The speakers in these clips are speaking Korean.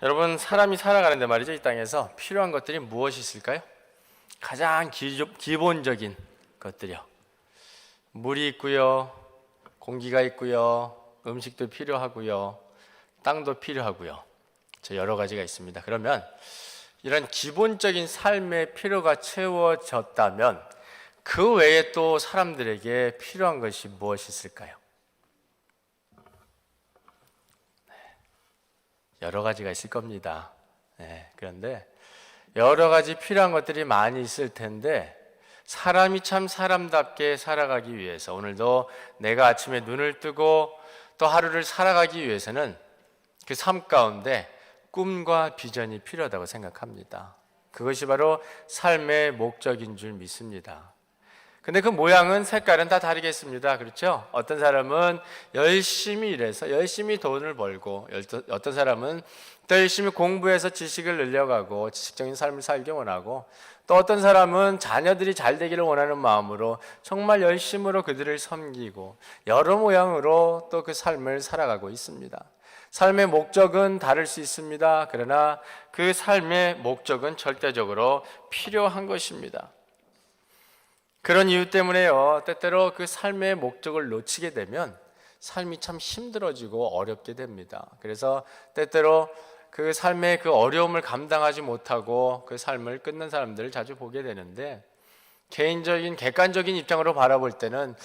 여러분, 사람이 살아가는데 말이죠, 이 땅에서 필요한 것들이 무엇이 있을까요? 가장 기본적인 것들이요. 물이 있고요, 공기가 있고요, 음식도 필요하고요, 땅도 필요하고요. 여러 가지가 있습니다. 그러면 이런 기본적인 삶의 필요가 채워졌다면 그 외에 또 사람들에게 필요한 것이 무엇이 있을까요? 여러 가지가 있을 겁니다. 그런데 여러 가지 필요한 것들이 많이 있을 텐데 사람이 참 사람답게 살아가기 위해서 오늘도 내가 아침에 눈을 뜨고 또 하루를 살아가기 위해서는 그 삶 가운데 꿈과 비전이 필요하다고 생각합니다. 그것이 바로 삶의 목적인 줄 믿습니다. 근데 그 모양은 색깔은 다 다르겠습니다. 그렇죠? 어떤 사람은 열심히 일해서 열심히 돈을 벌고 어떤 사람은 또 열심히 공부해서 지식을 늘려가고 지식적인 삶을 살기 원하고 또 어떤 사람은 자녀들이 잘 되기를 원하는 마음으로 정말 열심으로 그들을 섬기고 여러 모양으로 또 그 삶을 살아가고 있습니다. 삶의 목적은 다를 수 있습니다. 그러나 그 삶의 목적은 절대적으로 필요한 것입니다. 그런 이유 때문에요, 때때로 그 삶의 목적을 놓치게 되면 삶이 참 힘들어지고 어렵게 됩니다. 그래서 때때로 그 삶의 그 어려움을 감당하지 못하고 그 삶을 끊는 사람들을 자주 보게 되는데, 개인적인 객관적인 입장으로 바라볼 때는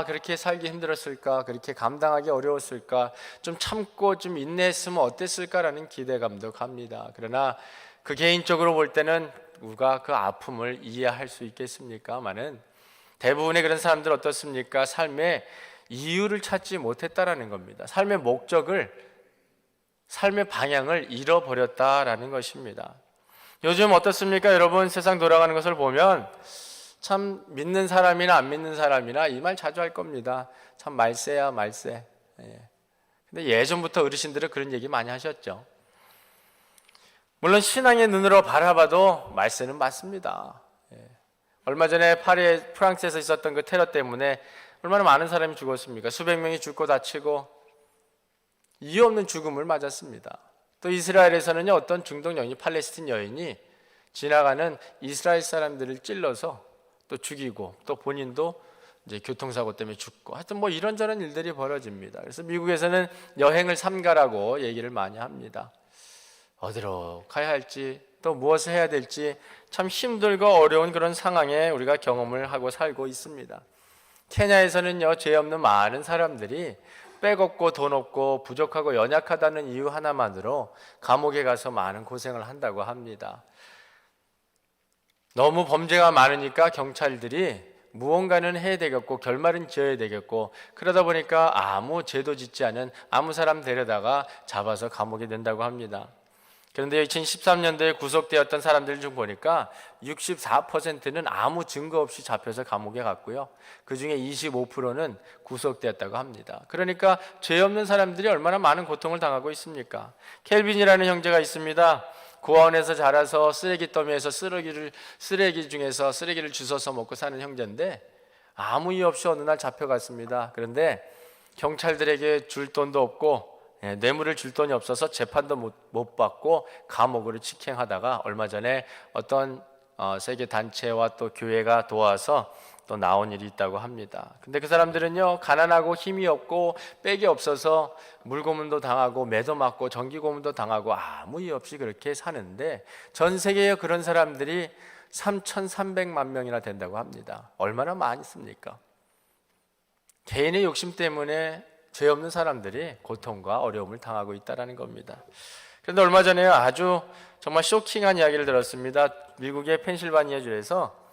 그렇게 살기 힘들었을까, 그렇게 감당하기 어려웠을까, 좀 참고 좀 인내했으면 어땠을까라는 기대감도 갑니다. 그러나 그 개인적으로 볼 때는 누가 그 아픔을 이해할 수 있겠습니까마는 대부분의 그런 사람들 어떻습니까? 삶의 이유를 찾지 못했다라는 겁니다. 삶의 목적을, 삶의 방향을 잃어버렸다라는 것입니다. 요즘 어떻습니까? 여러분, 세상 돌아가는 것을 보면 참 믿는 사람이나 안 믿는 사람이나 이 말 자주 할 겁니다. 참 말세야 말세. 근데 예전부터 어르신들은 그런 얘기 많이 하셨죠. 물론 신앙의 눈으로 바라봐도 말세는 맞습니다. 얼마 전에 파리 프랑스에서 있었던 그 테러 때문에 얼마나 많은 사람이 죽었습니까? 수백 명이 죽고 다치고 이유 없는 죽음을 맞았습니다. 또 이스라엘에서는요, 어떤 중동 여인이, 팔레스틴 여인이 지나가는 이스라엘 사람들을 찔러서 또 죽이고 또 본인도 이제 교통사고 때문에 죽고, 하여튼 뭐 이런저런 일들이 벌어집니다. 그래서 미국에서는 여행을 삼가라고 얘기를 많이 합니다. 어디로 가야 할지 또 무엇을 해야 될지 참 힘들고 어려운 그런 상황에 우리가 경험을 하고 살고 있습니다. 케냐에서는요, 죄 없는 많은 사람들이 백 없고 돈 없고 부족하고 연약하다는 이유 하나만으로 감옥에 가서 많은 고생을 한다고 합니다. 너무 범죄가 많으니까 경찰들이 무언가는 해야 되겠고 결말은 지어야 되겠고, 그러다 보니까 아무 죄도 짓지 않은 아무 사람 데려다가 잡아서 감옥에 넣는다고 합니다. 그런데 2013년도에 구속되었던 사람들 중 보니까 64%는 아무 증거 없이 잡혀서 감옥에 갔고요, 그 중에 25%는 구속되었다고 합니다. 그러니까 죄 없는 사람들이 얼마나 많은 고통을 당하고 있습니까? 켈빈이라는 형제가 있습니다. 고아원에서 자라서 쓰레기 더미에서 쓰레기 중에서 쓰레기를 주워서 먹고 사는 형제인데 아무 이유 없이 어느 날 잡혀갔습니다. 그런데 경찰들에게 줄 돈도 없고 뇌물을 줄 돈이 없어서 재판도 못 받고 감옥으로 직행하다가 얼마 전에 어떤 세계 단체와 또 교회가 도와서 또 나온 일이 있다고 합니다. 근데 그 사람들은요, 가난하고 힘이 없고 빽이 없어서 물고문도 당하고 매도 맞고 전기고문도 당하고 아무 이유 없이 그렇게 사는데 전 세계에 그런 사람들이 3,300만 명이나 된다고 합니다. 얼마나 많습니까? 개인의 욕심 때문에 죄 없는 사람들이 고통과 어려움을 당하고 있다는 겁니다. 그런데 얼마 전에 아주 정말 쇼킹한 이야기를 들었습니다. 미국의 펜실바니아주에서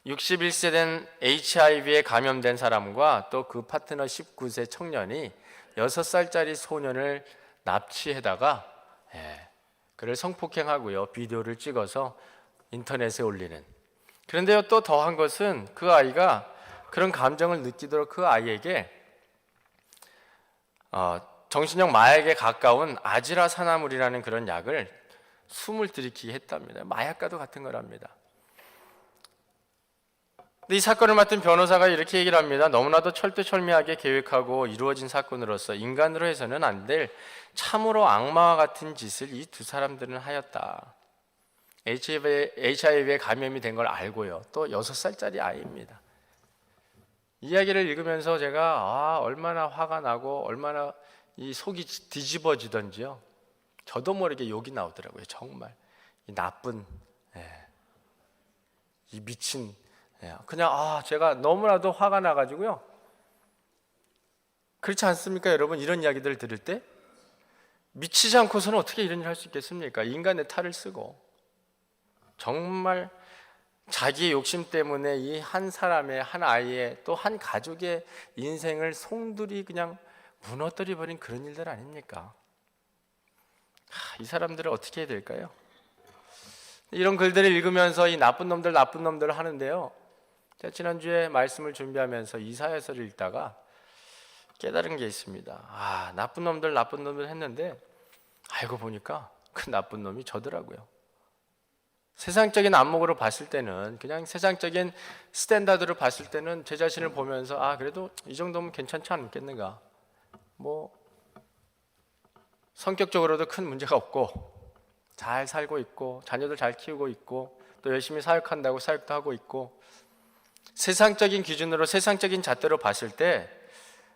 61세 된 HIV에 감염된 사람과 또 그 파트너 19세 청년이 6살짜리 소년을 납치해다가 그를 성폭행하고요, 비디오를 찍어서 인터넷에 올리는. 그런데요, 또 더한 것은 그 아이가 그런 감정을 느끼도록 그 아이에게 정신적 마약에 가까운 아지라사나물이라는 그런 약을 숨을 들이키게 했답니다. 마약과도 같은 거랍니다. 근데 이 사건을 맡은 변호사가 이렇게 얘기를 합니다. 너무나도 철두철미하게 계획하고 이루어진 사건으로서 인간으로 해서는 안 될 참으로 악마와 같은 짓을 이 두 사람들은 하였다. HIV에 감염이 된 걸 알고요. 또 6살짜리 아이입니다. 이야기를 읽으면서 제가 얼마나 화가 나고 얼마나 이 속이 뒤집어지던지요. 저도 모르게 욕이 나오더라고요. 정말 이 나쁜, 이 미친, 그냥 제가 너무나도 화가 나가지고요. 그렇지 않습니까, 여러분? 이런 이야기들을 들을 때 미치지 않고서는 어떻게 이런 일을 할 수 있겠습니까? 인간의 탈을 쓰고 정말 자기의 욕심 때문에 이 한 사람의, 한 아이의, 또 한 가족의 인생을 송두리 그냥 무너뜨려 버린 그런 일들 아닙니까? 이 사람들을 어떻게 해야 될까요? 이런 글들을 읽으면서 이 나쁜 놈들 하는데요. 제가 지난주에 말씀을 준비하면서 이사야서를 읽다가 깨달은 게 있습니다. 나쁜 놈들 했는데 알고 보니까 그 나쁜 놈이 저더라고요. 세상적인 안목으로 봤을 때는, 그냥 세상적인 스탠다드로 봤을 때는 제 자신을 보면서 그래도 이 정도면 괜찮지 않겠는가, 성격적으로도 큰 문제가 없고 잘 살고 있고 자녀들 잘 키우고 있고 또 열심히 사역한다고 사역도 하고 있고, 세상적인 기준으로 세상적인 잣대로 봤을 때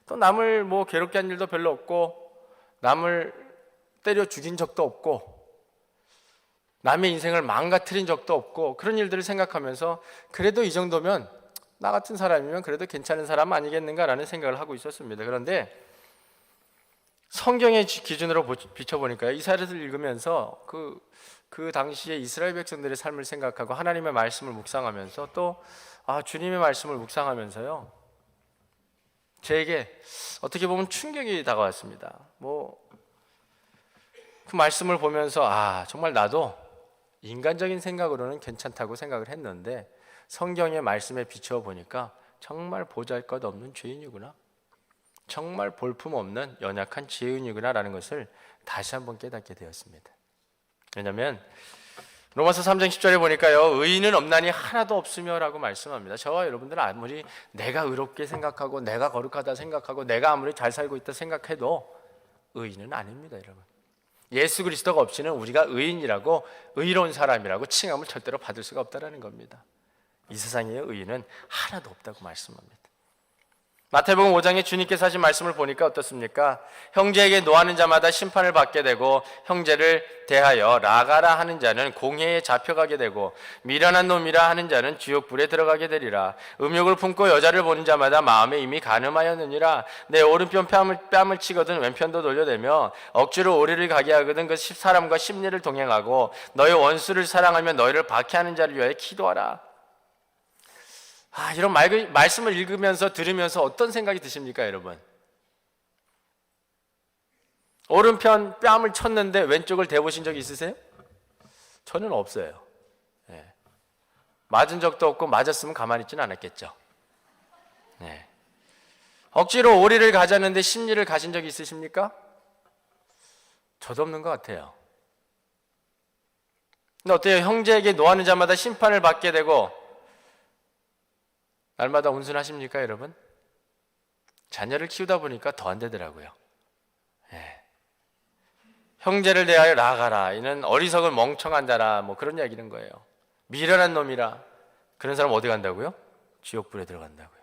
또 남을 괴롭게 한 일도 별로 없고 남을 때려 죽인 적도 없고 남의 인생을 망가뜨린 적도 없고, 그런 일들을 생각하면서 그래도 이 정도면 나 같은 사람이면 그래도 괜찮은 사람 아니겠는가라는 생각을 하고 있었습니다. 그런데 성경의 기준으로 비춰보니까요, 이사야서를 읽으면서 그 당시에 이스라엘 백성들의 삶을 생각하고 하나님의 말씀을 묵상하면서 또 주님의 말씀을 묵상하면서요, 저에게 어떻게 보면 충격이 다가왔습니다. 그 말씀을 보면서 정말 나도 인간적인 생각으로는 괜찮다고 생각을 했는데 성경의 말씀에 비추어 보니까 정말 보잘것없는 죄인이구나, 정말 볼품없는 연약한 죄인이구나 라는 것을 다시 한번 깨닫게 되었습니다. 왜냐하면 로마서 3장 10절에 보니까요, 의인은 없나니 하나도 없으며 라고 말씀합니다. 저와 여러분들은 아무리 내가 의롭게 생각하고 내가 거룩하다 생각하고 내가 아무리 잘 살고 있다 생각해도 의인은 아닙니다, 여러분. 예수 그리스도가 없이는 우리가 의인이라고, 의로운 사람이라고 칭함을 절대로 받을 수가 없다는 겁니다. 이 세상에 의인은 하나도 없다고 말씀합니다. 마태복음 5장에 주님께서 하신 말씀을 보니까 어떻습니까? 형제에게 노하는 자마다 심판을 받게 되고 형제를 대하여 라가라 하는 자는 공회에 잡혀가게 되고 미련한 놈이라 하는 자는 지옥불에 들어가게 되리라. 음욕을 품고 여자를 보는 자마다 마음에 이미 간음하였느니라. 내 오른편 뺨을 치거든 왼편도 돌려대며 억지로 오리를 가게 하거든 그 사람과 심리를 동행하고 너의 원수를 사랑하며 너희를 박해하는 자를 위하여 기도하라. 이런 말씀을 읽으면서 들으면서 어떤 생각이 드십니까, 여러분? 오른편 뺨을 쳤는데 왼쪽을 대보신 적이 있으세요? 저는 없어요. 맞은 적도 없고 맞았으면 가만히 있지는 않았겠죠. 억지로 오리를 가자는데 심리를 가신 적이 있으십니까? 저도 없는 것 같아요. 근데 어때요? 형제에게 노하는 자마다 심판을 받게 되고 날마다 온순하십니까, 여러분? 자녀를 키우다 보니까 더 안 되더라고요. 형제를 대하여 나아가라. 이는 어리석은 멍청한 자라. 그런 이야기는 거예요. 미련한 놈이라. 그런 사람 어디 간다고요? 지옥불에 들어간다고요.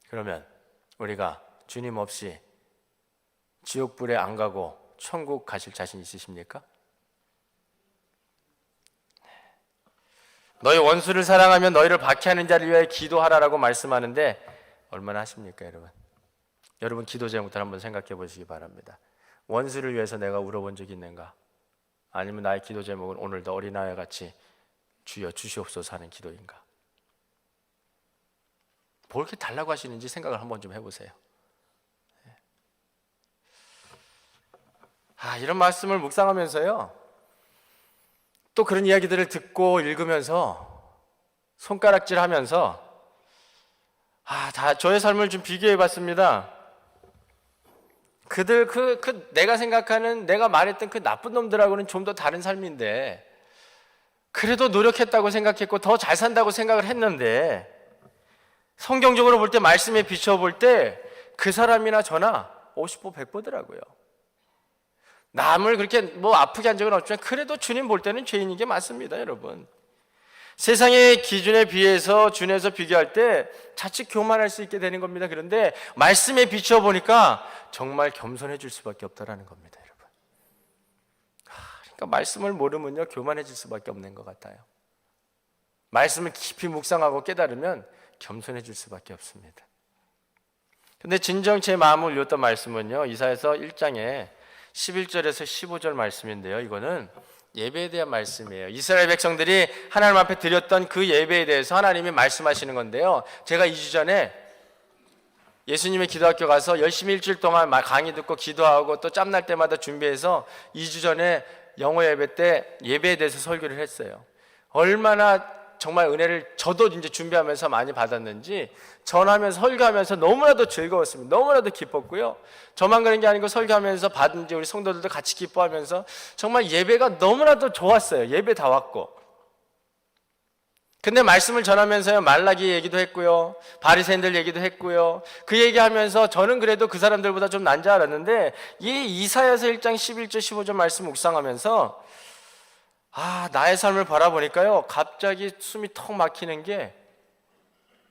그러면 우리가 주님 없이 지옥불에 안 가고 천국 가실 자신 있으십니까? 너희 원수를 사랑하면 너희를 박해하는 자를 위하여 기도하라라고 말씀하는데 얼마나 하십니까, 여러분? 여러분 기도 제목부터 한번 생각해 보시기 바랍니다. 원수를 위해서 내가 울어본 적이 있는가? 아니면 나의 기도 제목은 오늘도 어린아이와 같이 주여 주시옵소서 하는 기도인가? 뭘 이렇게 달라고 하시는지 생각을 한번 좀 해보세요. 이런 말씀을 묵상하면서요, 또 그런 이야기들을 듣고 읽으면서 손가락질하면서 다 저의 삶을 좀 비교해 봤습니다. 그들 내가 생각하는, 내가 말했던 그 나쁜 놈들하고는 좀 더 다른 삶인데 그래도 노력했다고 생각했고 더 잘 산다고 생각을 했는데 성경적으로 볼 때, 말씀에 비춰볼 때 그 사람이나 저나 50보 100보더라고요. 남을 그렇게 아프게 한 적은 없지만 그래도 주님 볼 때는 죄인인 게 맞습니다, 여러분. 세상의 기준에 비해서 주님에서 비교할 때 자칫 교만할 수 있게 되는 겁니다. 그런데 말씀에 비춰보니까 정말 겸손해질 수밖에 없다라는 겁니다, 여러분. 그러니까 말씀을 모르면요, 교만해질 수밖에 없는 것 같아요. 말씀을 깊이 묵상하고 깨달으면 겸손해질 수밖에 없습니다. 근데 진정 제 마음을 울렸던 말씀은요, 이사야서 1장에 11절에서 15절 말씀인데요. 이거는 예배에 대한 말씀이에요. 이스라엘 백성들이 하나님 앞에 드렸던 그 예배에 대해서 하나님이 말씀하시는 건데요. 제가 2주 전에 예수님의 기도학교 가서 열심히 일주일 동안 강의 듣고 기도하고 또 짬날 때마다 준비해서 2주 전에 영어 예배 때 예배에 대해서 설교를 했어요. 얼마나 정말 은혜를 저도 이제 준비하면서 많이 받았는지 전하면서 설교하면서 너무나도 즐거웠습니다. 너무나도 기뻤고요. 저만 그런 게 아니고 설교하면서 받은 이제 우리 성도들도 같이 기뻐하면서 정말 예배가 너무나도 좋았어요. 예배 다 왔고. 근데 말씀을 전하면서요, 말라기 얘기도 했고요, 바리새인들 얘기도 했고요. 그 얘기하면서 저는 그래도 그 사람들보다 좀 난 줄 알았는데 이 이사야서 1장 11절 15절 말씀 묵상하면서 나의 삶을 바라보니까요, 갑자기 숨이 턱 막히는 게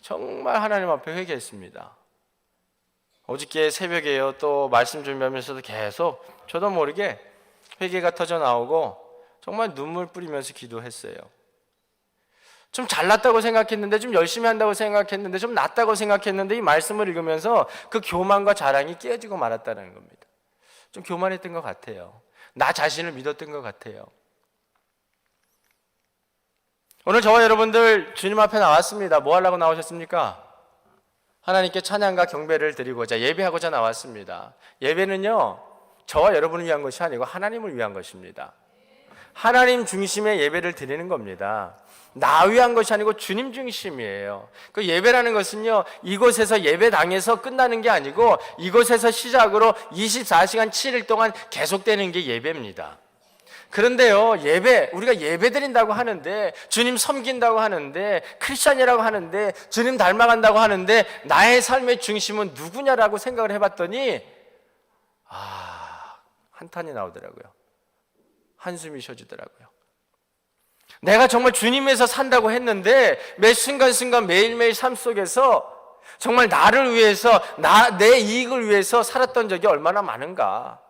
정말 하나님 앞에 회개했습니다. 어저께 새벽에요, 또 말씀 준비하면서도 계속 저도 모르게 회개가 터져 나오고 정말 눈물 뿌리면서 기도했어요. 좀 잘났다고 생각했는데, 좀 열심히 한다고 생각했는데, 좀 낫다고 생각했는데 이 말씀을 읽으면서 그 교만과 자랑이 깨어지고 말았다는 겁니다. 좀 교만했던 것 같아요. 나 자신을 믿었던 것 같아요. 오늘 저와 여러분들 주님 앞에 나왔습니다. 뭐 하려고 나오셨습니까? 하나님께 찬양과 경배를 드리고자, 예배하고자 나왔습니다. 예배는요, 저와 여러분을 위한 것이 아니고 하나님을 위한 것입니다. 하나님 중심의 예배를 드리는 겁니다. 나 위한 것이 아니고 주님 중심이에요. 그 예배라는 것은요, 이곳에서 예배당에서 끝나는 게 아니고 이곳에서 시작으로 24시간 7일 동안 계속되는 게 예배입니다. 그런데요, 우리가 예배 드린다고 하는데, 주님 섬긴다고 하는데, 크리스찬이라고 하는데, 주님 닮아간다고 하는데, 나의 삶의 중심은 누구냐라고 생각을 해봤더니 한탄이 나오더라고요. 한숨이 쉬어지더라고요. 내가 정말 주님에서 산다고 했는데 매 순간순간 매일매일 삶 속에서 정말 나를 위해서, 내 이익을 위해서 살았던 적이 얼마나 많은가.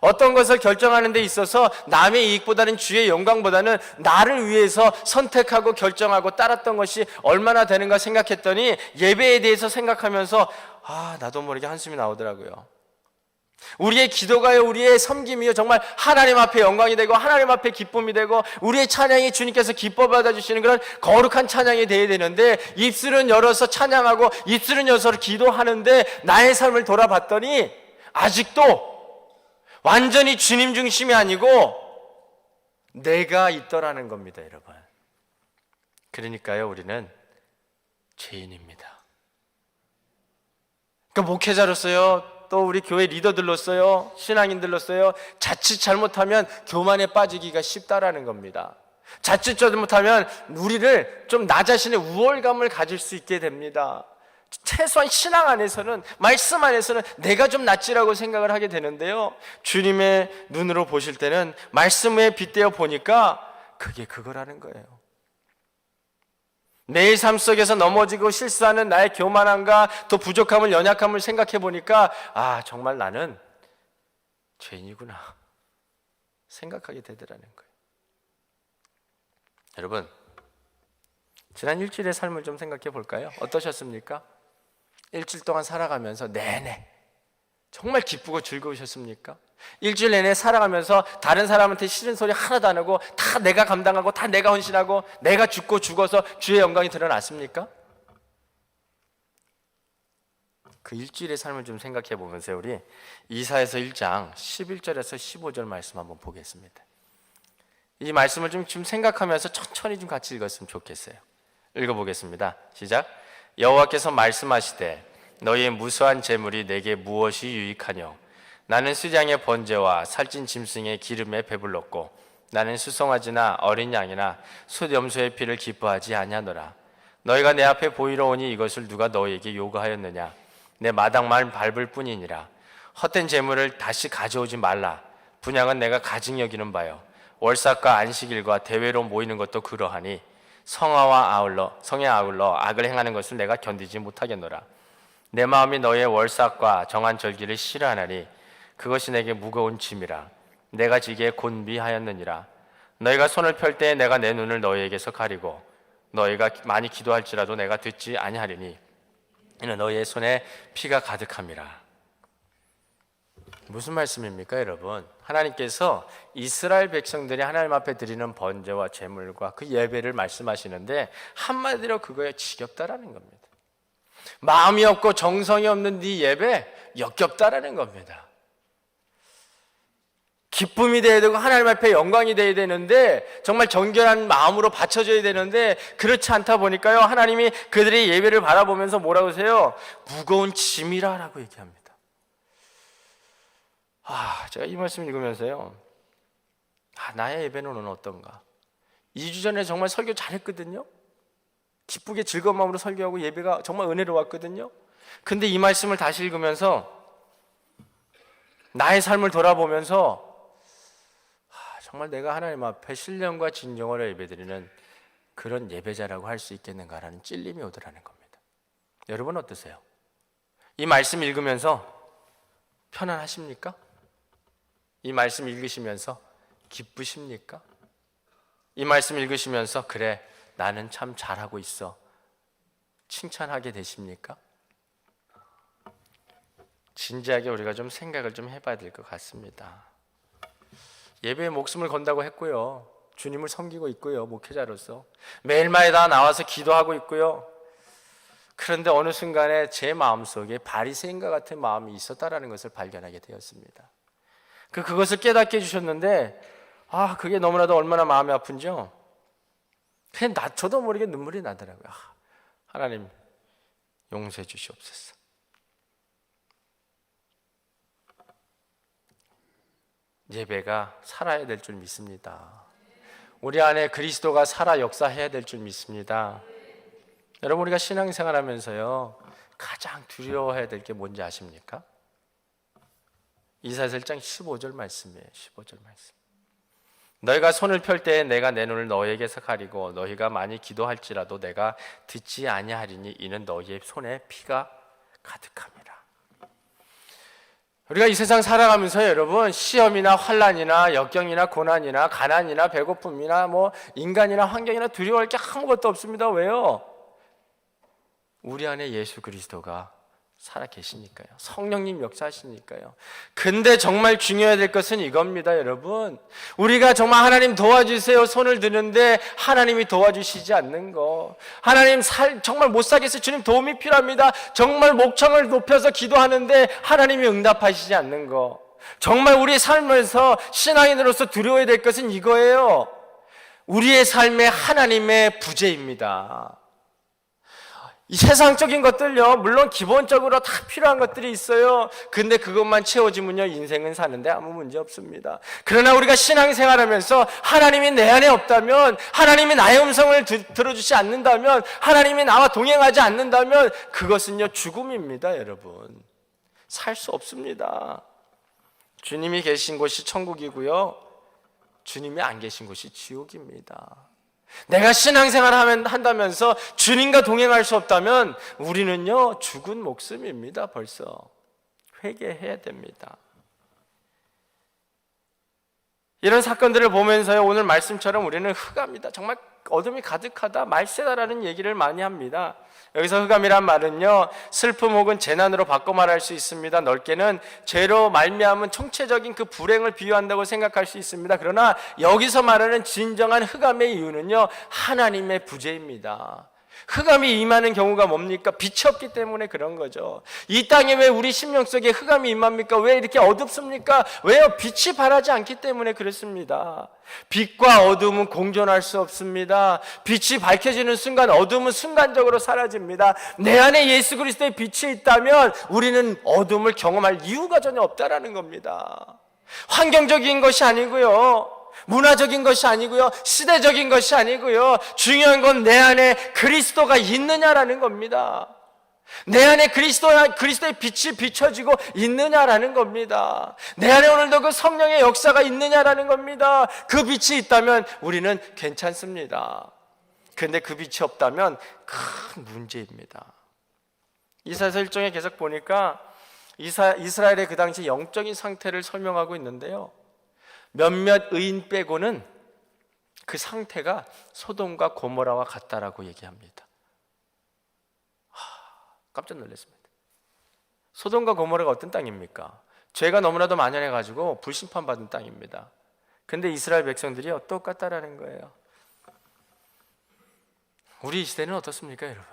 어떤 것을 결정하는 데 있어서 남의 이익보다는 주의 영광보다는 나를 위해서 선택하고 결정하고 따랐던 것이 얼마나 되는가 생각했더니 예배에 대해서 생각하면서 나도 모르게 한숨이 나오더라고요. 우리의 기도가요, 우리의 섬김이요, 정말 하나님 앞에 영광이 되고 하나님 앞에 기쁨이 되고 우리의 찬양이 주님께서 기뻐 받아주시는 그런 거룩한 찬양이 되어야 되는데, 입술은 열어서 찬양하고 입술은 열어서 기도하는데 나의 삶을 돌아봤더니 아직도 완전히 주님 중심이 아니고 내가 있더라는 겁니다, 여러분. 그러니까요, 우리는 죄인입니다. 그러니까 목회자로서요, 또 우리 교회 리더들로서요, 신앙인들로서요, 자칫 잘못하면 교만에 빠지기가 쉽다라는 겁니다. 자칫 잘못하면 우리를 좀 나 자신의 우월감을 가질 수 있게 됩니다. 최소한 신앙 안에서는, 말씀 안에서는 내가 좀 낫지라고 생각을 하게 되는데요, 주님의 눈으로 보실 때는 말씀에 빗대어 보니까 그게 그거라는 거예요. 내 삶 속에서 넘어지고 실수하는 나의 교만함과 또 부족함을, 연약함을 생각해 보니까 정말 나는 죄인이구나 생각하게 되더라는 거예요. 여러분, 지난 일주일의 삶을 좀 생각해 볼까요? 어떠셨습니까? 일주일 동안 살아가면서 내내 정말 기쁘고 즐거우셨습니까? 일주일 내내 살아가면서 다른 사람한테 싫은 소리 하나도 안 하고 다 내가 감당하고 다 내가 헌신하고 내가 죽고 죽어서 주의 영광이 드러났습니까? 그 일주일의 삶을 좀 생각해 보면서 우리 이사야서 1장 11절에서 15절 말씀 한번 보겠습니다. 이 말씀을 좀 생각하면서 천천히 좀 같이 읽었으면 좋겠어요. 읽어보겠습니다. 시작. 여호와께서 말씀하시되 너희의 무수한 재물이 내게 무엇이 유익하뇨? 나는 수장의 번제와 살찐 짐승의 기름에 배불렀고 나는 수송아지나 어린 양이나 숫염소의 피를 기뻐하지 아니하노라. 너희가 내 앞에 보이러 오니 이것을 누가 너희에게 요구하였느냐? 내 마당만 밟을 뿐이니라. 헛된 재물을 다시 가져오지 말라. 분향은 내가 가증 여기는 바요. 월삭과 안식일과 대회로 모이는 것도 그러하니 성에 아울러 악을 행하는 것을 내가 견디지 못하겠노라. 내 마음이 너희의 월삭과 정한 절기를 싫어하나니 그것이 내게 무거운 짐이라. 내가 지기에 곤비하였느니라. 너희가 손을 펼 때에 내가 내 눈을 너희에게서 가리고 너희가 많이 기도할지라도 내가 듣지 아니하리니 이는 너희의 손에 피가 가득함이라. 무슨 말씀입니까, 여러분? 하나님께서 이스라엘 백성들이 하나님 앞에 드리는 번제와 제물과 그 예배를 말씀하시는데 한마디로 그거에 지겹다라는 겁니다. 마음이 없고 정성이 없는 네 예배 역겹다라는 겁니다. 기쁨이 되어야 되고 하나님 앞에 영광이 되어야 되는데 정말 정결한 마음으로 바쳐져야 되는데 그렇지 않다 보니까요, 하나님이 그들의 예배를 바라보면서 뭐라고 하세요? 무거운 짐이라고 얘기합니다. 제가 이 말씀 읽으면서요, 나의 예배는 오늘 어떤가? 2주 전에 정말 설교 잘했거든요. 기쁘게 즐거운 마음으로 설교하고 예배가 정말 은혜로웠거든요. 근데 이 말씀을 다시 읽으면서 나의 삶을 돌아보면서 정말 내가 하나님 앞에 신령과 진정으로 예배드리는 그런 예배자라고 할 수 있겠는가라는 찔림이 오더라는 겁니다. 여러분 어떠세요? 이 말씀 읽으면서 편안하십니까? 이 말씀 읽으시면서 기쁘십니까? 이 말씀 읽으시면서 그래, 나는 참 잘하고 있어, 칭찬하게 되십니까? 진지하게 우리가 좀 생각을 좀 해봐야 될 것 같습니다. 예배에 목숨을 건다고 했고요, 주님을 섬기고 있고요, 목회자로서 매일마다 다 나와서 기도하고 있고요. 그런데 어느 순간에 제 마음속에 바리새인과 같은 마음이 있었다라는 것을 발견하게 되었습니다. 그것을 깨닫게 해주셨는데 그게 너무나도 얼마나 마음이 아픈지요. 그냥 저도 모르게 눈물이 나더라고요. 하나님 용서해 주시옵소서. 예배가 살아야 될 줄 믿습니다. 우리 안에 그리스도가 살아 역사해야 될 줄 믿습니다. 여러분, 우리가 신앙생활하면서요 가장 두려워해야 될 게 뭔지 아십니까? 이사야서 1장 15절 말씀이에요. 15절 말씀. 너희가 손을 펼 때에 내가 내 눈을 너희에게서 가리고 너희가 많이 기도할지라도 내가 듣지 아니하리니 이는 너희의 손에 피가 가득함이라. 우리가 이 세상 살아가면서 여러분, 시험이나 환난이나 역경이나 고난이나 가난이나 배고픔이나 인간이나 환경이나 두려워할 게 아무것도 없습니다. 왜요? 우리 안에 예수 그리스도가 살아 계시니까요. 성령님 역사하시니까요. 근데 정말 중요해야 될 것은 이겁니다, 여러분. 우리가 정말 하나님 도와주세요 손을 드는데 하나님이 도와주시지 않는 거. 하나님 정말 못 살겠어요, 주님 도움이 필요합니다, 정말 목청을 높여서 기도하는데 하나님이 응답하시지 않는 거. 정말 우리의 삶에서 신앙인으로서 두려워야 될 것은 이거예요. 우리의 삶에 하나님의 부재입니다. 이 세상적인 것들요, 물론 기본적으로 다 필요한 것들이 있어요. 근데 그것만 채워지면요, 인생은 사는데 아무 문제 없습니다. 그러나 우리가 신앙생활하면서 하나님이 내 안에 없다면, 하나님이 나의 음성을 들어주지 않는다면, 하나님이 나와 동행하지 않는다면 그것은요 죽음입니다. 여러분, 살 수 없습니다. 주님이 계신 곳이 천국이고요, 주님이 안 계신 곳이 지옥입니다. 내가 신앙생활을 한다면서 주님과 동행할 수 없다면 우리는요 죽은 목숨입니다. 벌써 회개해야 됩니다. 이런 사건들을 보면서요, 오늘 말씀처럼 우리는 흑암이다, 정말 어둠이 가득하다, 말세다라는 얘기를 많이 합니다. 여기서 흑암이란 말은요, 슬픔 혹은 재난으로 바꿔 말할 수 있습니다. 넓게는 죄로 말미암은 총체적인 그 불행을 비유한다고 생각할 수 있습니다. 그러나 여기서 말하는 진정한 흑암의 이유는요, 하나님의 부재입니다. 흑암이 임하는 경우가 뭡니까? 빛이 없기 때문에 그런 거죠. 이 땅에 왜 우리 심령 속에 흑암이 임합니까? 왜 이렇게 어둡습니까? 왜요? 빛이 바라지 않기 때문에 그렇습니다. 빛과 어둠은 공존할 수 없습니다. 빛이 밝혀지는 순간 어둠은 순간적으로 사라집니다. 내 안에 예수 그리스도의 빛이 있다면 우리는 어둠을 경험할 이유가 전혀 없다라는 겁니다. 환경적인 것이 아니고요, 문화적인 것이 아니고요, 시대적인 것이 아니고요, 중요한 건 내 안에 그리스도가 있느냐라는 겁니다. 내 안에 그리스도의 빛이 비춰지고 있느냐라는 겁니다. 내 안에 오늘도 그 성령의 역사가 있느냐라는 겁니다. 그 빛이 있다면 우리는 괜찮습니다. 그런데 그 빛이 없다면 큰 문제입니다. 이사야서 1장에 계속 보니까 이스라엘의 그 당시 영적인 상태를 설명하고 있는데요, 몇몇 의인 빼고는 그 상태가 소돔과 고모라와 같다라고 얘기합니다. 깜짝 놀랐습니다. 소돔과 고모라가 어떤 땅입니까? 죄가 너무나도 만연해가지고 불심판받은 땅입니다. 근데 이스라엘 백성들이요, 똑같다라는 거예요. 우리 시대는 어떻습니까, 여러분?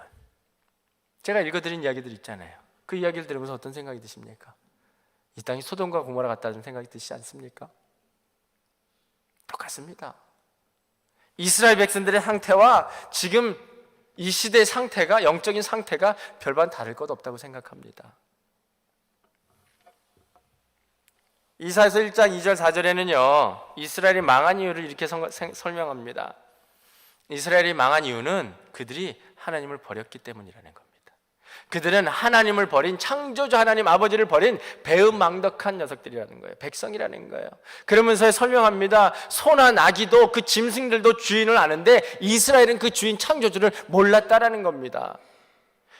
제가 읽어드린 이야기들 있잖아요. 그 이야기를 들으면서 어떤 생각이 드십니까? 이 땅이 소돔과 고모라 같다는 생각이 드시지 않습니까? 똑같습니다. 이스라엘 백성들의 상태와 지금 이 시대의 상태가, 영적인 상태가 별반 다를 것 없다고 생각합니다. 이사야서 1장 2절 4절에는요 이스라엘이 망한 이유를 이렇게 설명합니다. 이스라엘이 망한 이유는 그들이 하나님을 버렸기 때문이라는 겁니다. 그들은 하나님을 버린, 창조주 하나님 아버지를 버린 배은망덕한 녀석들이라는 거예요. 백성이라는 거예요. 그러면서 설명합니다. 소나 나귀도 그 짐승들도 주인을 아는데 이스라엘은 그 주인 창조주를 몰랐다라는 겁니다.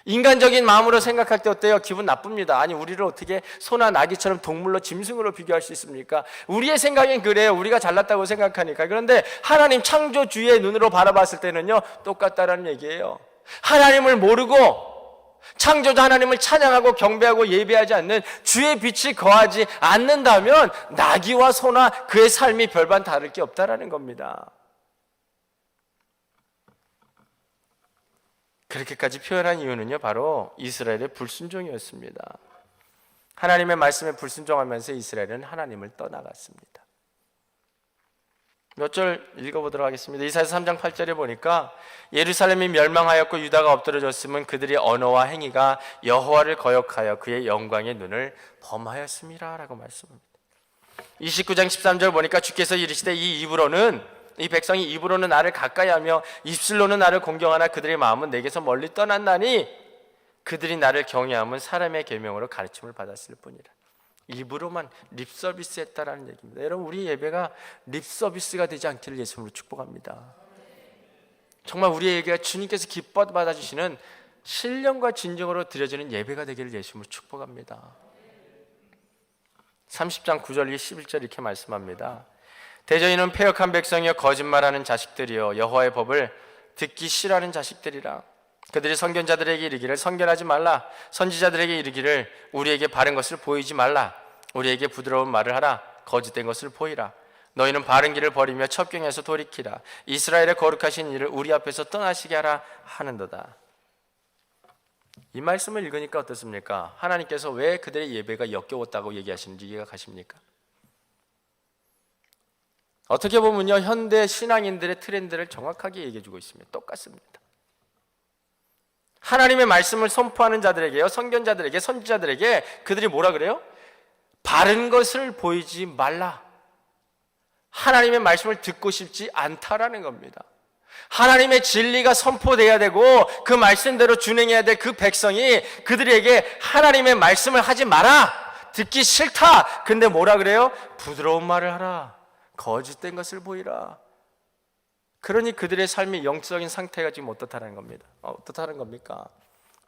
인간적인 마음으로 생각할 때 어때요? 기분 나쁩니다. 아니, 우리를 어떻게 소나 나귀처럼 동물로, 짐승으로 비교할 수 있습니까? 우리의 생각엔 그래요. 우리가 잘났다고 생각하니까. 그런데 하나님 창조주의 눈으로 바라봤을 때는요 똑같다라는 얘기예요. 하나님을 모르고 창조자 하나님을 찬양하고 경배하고 예배하지 않는 주의 빛이 거하지 않는다면 나귀와 소나 그의 삶이 별반 다를 게 없다라는 겁니다. 그렇게까지 표현한 이유는요 바로 이스라엘의 불순종이었습니다. 하나님의 말씀에 불순종하면서 이스라엘은 하나님을 떠나갔습니다. 몇 절 읽어보도록 하겠습니다. 이사야서 3장 8절에 보니까 예루살렘이 멸망하였고 유다가 엎드러졌으면 그들의 언어와 행위가 여호와를 거역하여 그의 영광의 눈을 범하였음이라 라고 말씀합니다. 29장 13절 보니까 주께서 이르시되 이 백성이 입으로는 나를 가까이하며 입술로는 나를 공경하나 그들의 마음은 내게서 멀리 떠났나니 그들이 나를 경외함은 사람의 계명으로 가르침을 받았을 뿐이라. 입으로만 립서비스 했다라는 얘기입니다. 여러분, 우리 예배가 립서비스가 되지 않기를 예수님으로 축복합니다. 정말 우리의 예배가 주님께서 기뻐 받아주시는 신령과 진정으로 드려지는 예배가 되기를 예수님으로 축복합니다. 30장 9절 11절 이렇게 말씀합니다. 대저희는 패역한 백성이여 거짓말하는 자식들이여 여호와의 법을 듣기 싫어하는 자식들이라. 그들이 선견자들에게 이르기를 선견하지 말라. 선지자들에게 이르기를 우리에게 바른 것을 보이지 말라. 우리에게 부드러운 말을 하라. 거짓된 것을 보이라. 너희는 바른 길을 버리며 첩경에서 돌이키라. 이스라엘의 거룩하신 이를 우리 앞에서 떠나시게 하라 하는도다. 이 말씀을 읽으니까 어떻습니까? 하나님께서 왜 그들의 예배가 역겨웠다고 얘기하시는지 이해가 가십니까? 어떻게 보면요 현대 신앙인들의 트렌드를 정확하게 얘기해주고 있습니다. 똑같습니다. 하나님의 말씀을 선포하는 자들에게요, 선견자들에게, 선지자들에게 그들이 뭐라 그래요? 바른 것을 보이지 말라. 하나님의 말씀을 듣고 싶지 않다라는 겁니다. 하나님의 진리가 선포돼야 되고 그 말씀대로 준행해야 될 그 백성이 그들에게 하나님의 말씀을 하지 마라. 듣기 싫다. 근데 뭐라 그래요? 부드러운 말을 하라. 거짓된 것을 보이라. 그러니 그들의 삶의 영적인 상태가 지금 어떻다는 겁니다. 어떻다는 겁니까?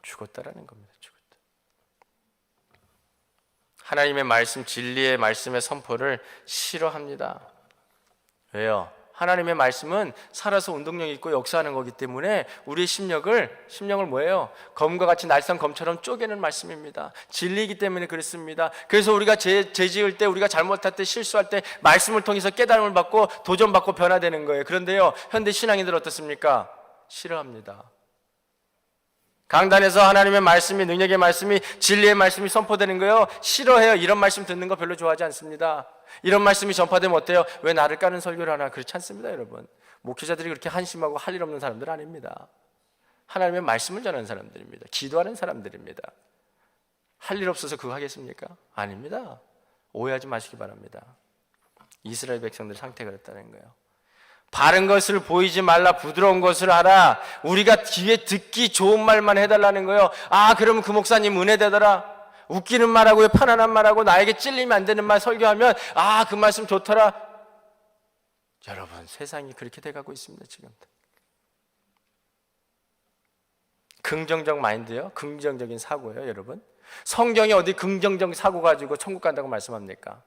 죽었다라는 겁니다. 죽었다. 하나님의 말씀, 진리의 말씀의 선포를 싫어합니다. 왜요? 하나님의 말씀은 살아서 운동력 있고 역사하는 거기 때문에 우리의 심령을 뭐예요? 검과 같이 날선 검처럼 쪼개는 말씀입니다. 진리이기 때문에 그렇습니다. 그래서 우리가 죄 지을 때, 우리가 잘못할 때, 실수할 때 말씀을 통해서 깨달음을 받고 도전받고 변화되는 거예요. 그런데요 현대 신앙인들 어떻습니까? 싫어합니다. 강단에서 하나님의 말씀이, 능력의 말씀이, 진리의 말씀이 선포되는 거예요. 싫어해요. 이런 말씀 듣는 거 별로 좋아하지 않습니다. 이런 말씀이 전파되면 어때요? 왜 나를 까는 설교를 하나? 그렇지 않습니다, 여러분. 목회자들이 그렇게 한심하고 할 일 없는 사람들 아닙니다. 하나님의 말씀을 전하는 사람들입니다. 기도하는 사람들입니다. 할 일 없어서 그거 하겠습니까? 아닙니다. 오해하지 마시기 바랍니다. 이스라엘 백성들 상태가 그랬다는 거예요. 바른 것을 보이지 말라, 부드러운 것을 하라. 우리가 귀에 듣기 좋은 말만 해달라는 거예요. 아, 그러면 그 목사님 은혜 되더라. 웃기는 말하고 편안한 말하고 나에게 찔리면 안 되는 말 설교하면 아, 그 말씀 좋더라. 여러분, 세상이 그렇게 돼가고 있습니다. 지금 긍정적 마인드요, 긍정적인 사고예요. 여러분, 성경이 어디 긍정적 사고 가지고 천국 간다고 말씀합니까?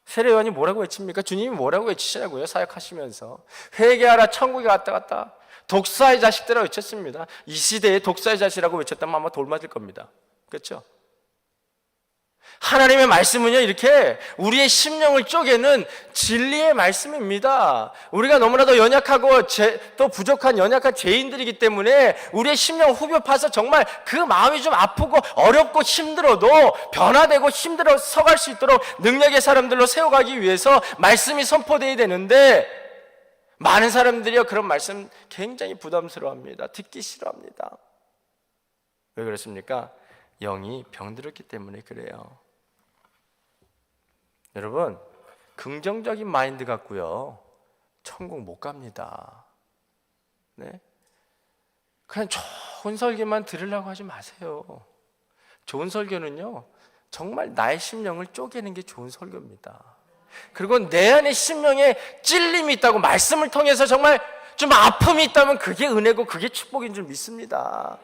세례요한이 뭐라고 외칩니까? 주님이 뭐라고 외치시냐고요? 사역하시면서 회개하라, 천국에 왔다 갔다. 독사의 자식들이라고 외쳤습니다. 이 시대에 독사의 자식이라고 외쳤다면 아마 돌 맞을 겁니다. 그렇죠? 하나님의 말씀은요, 이렇게 우리의 심령을 쪼개는 진리의 말씀입니다. 우리가 너무나도 연약하고 또 부족한 연약한 죄인들이기 때문에 우리의 심령 후벼 파서 정말 그 마음이 좀 아프고 어렵고 힘들어도 변화되고 힘들어 서갈 수 있도록 능력의 사람들로 세워가기 위해서 말씀이 선포되어야 되는데, 많은 사람들이요, 그런 말씀 굉장히 부담스러워합니다. 듣기 싫어합니다. 왜 그렇습니까? 영이 병들었기 때문에 그래요. 여러분, 긍정적인 마인드 갖고요, 천국 못 갑니다. 네? 그냥 좋은 설교만 들으려고 하지 마세요. 좋은 설교는요, 정말 나의 심령을 쪼개는 게 좋은 설교입니다. 그리고 내 안에 심령에 찔림이 있다고, 말씀을 통해서 정말 좀 아픔이 있다면 그게 은혜고 그게 축복인 줄 믿습니다.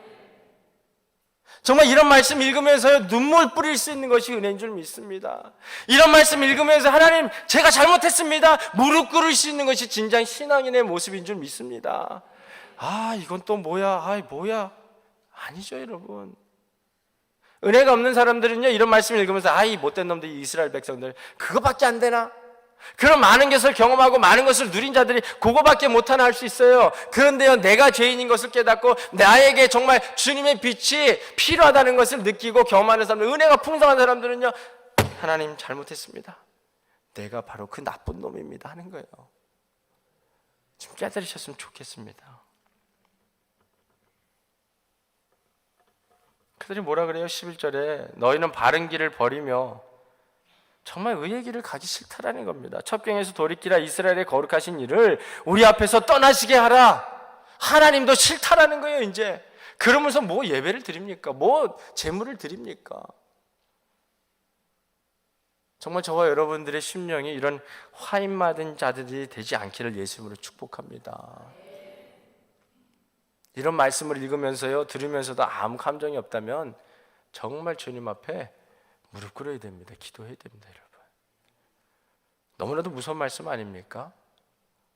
정말 이런 말씀 읽으면서요, 눈물 뿌릴 수 있는 것이 은혜인 줄 믿습니다. 이런 말씀 읽으면서 하나님, 제가 잘못했습니다, 무릎 꿇을 수 있는 것이 진정 신앙인의 모습인 줄 믿습니다. 아, 이건 또 뭐야, 아이 뭐야, 아니죠 여러분. 은혜가 없는 사람들은요, 이런 말씀을 읽으면서 아이 못된 놈들, 이스라엘 백성들 그거밖에 안 되나? 그런 많은 것을 경험하고 많은 것을 누린 자들이 그거밖에 못하나 할 수 있어요. 그런데요, 내가 죄인인 것을 깨닫고 나에게 정말 주님의 빛이 필요하다는 것을 느끼고 경험하는 사람들, 은혜가 풍성한 사람들은요, 하나님 잘못했습니다, 내가 바로 그 나쁜 놈입니다 하는 거예요. 좀 깨달으셨으면 좋겠습니다. 그들이 뭐라 그래요? 11절에 너희는 바른 길을 버리며 정말 의의 길을 가기 싫다라는 겁니다. 첩경에서 돌이키라, 이스라엘의 거룩하신 일을 우리 앞에서 떠나시게 하라. 하나님도 싫다라는 거예요. 이제 그러면서 뭐 예배를 드립니까? 뭐 제물을 드립니까? 정말 저와 여러분들의 심령이 이런 화인 맞은 자들이 되지 않기를 예수님으로 축복합니다. 이런 말씀을 읽으면서요, 들으면서도 아무 감정이 없다면 정말 주님 앞에 무릎 꿇어야 됩니다. 기도해야 됩니다. 여러분, 너무나도 무서운 말씀 아닙니까?